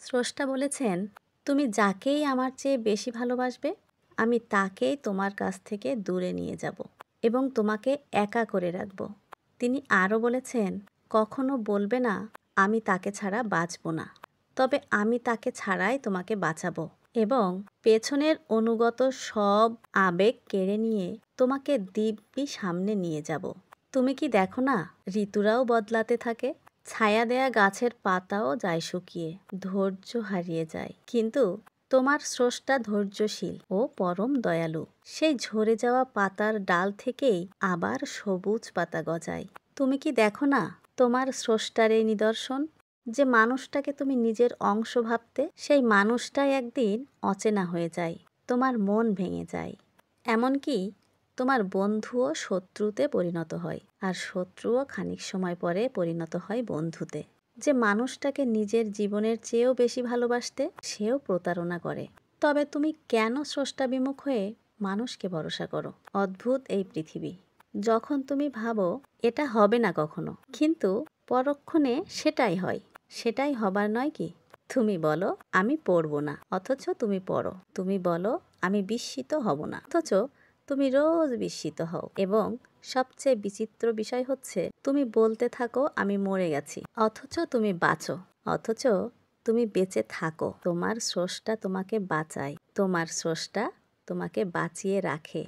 স্রষ্টা বলেছেন, তুমি যাকেই আমার চেয়ে বেশি ভালোবাসবে, আমি তাকেই তোমার কাছ থেকে দূরে নিয়ে যাব এবং তোমাকে একা করে রাখব। তিনি আরও বলেছেন, কখনো বলবে না আমি তাকে ছাড়া বাঁচব না, তবে আমি তাকে ছাড়াই তোমাকে বাঁচাবো এবং পেছনের অনুগত সব আবেগ কেড়ে নিয়ে তোমাকে দিব্যি সামনে নিয়ে যাব। তুমি কি দেখো না, ঋতুরাও বদলাতে থাকে, ছায়া দেয়া গাছের পাতাও যায় শুকিয়ে, ধৈর্য হারিয়ে যায়, কিন্তু তোমার স্রষ্টা ধৈর্যশীল ও পরম দয়ালু। সেই ঝরে যাওয়া পাতার ডাল থেকেই আবার সবুজ পাতা গজায়। তুমি কি দেখো না তোমার স্রষ্টার এই নিদর্শন, যে মানুষটাকে তুমি নিজের অংশ ভাবতে, সেই মানুষটাই একদিন অচেনা হয়ে যায়, তোমার মন ভেঙে যায়, এমনকি তোমার বন্ধুও শত্রুতে পরিণত হয়, আর শত্রুও খানিক সময় পরে পরিণত হয় বন্ধুতে। যে মানুষটাকে নিজের জীবনের চেয়েও বেশি ভালোবাসতে, সেও প্রতারণা করে। তবে তুমি কেন স্রষ্টা বিমুখ হয়ে মানুষকে ভরসা করো? অদ্ভুত এই পৃথিবী। যখন তুমি ভাবো এটা হবে না কখনো, কিন্তু পরক্ষণে সেটাই হয়। সেটাই হবার নয় কি? তুমি বলো আমি পড়বো না, অথচ তুমি পড়ো। তুমি বলো আমি বিস্মিত হব না, অথচ তুমি রোজ বিস্মিত হও। এবং সবচেয়ে বিচিত্র বিষয় হচ্ছে, তুমি বলতে থাকো আমি মরে গেছি, অথচ তুমি বাঁচো। অথচ তুমি বেঁচে থাকো। তোমার স্রষ্টা তোমাকে বাঁচায়, তোমার স্রষ্টা তোমাকে বাঁচিয়ে রাখে।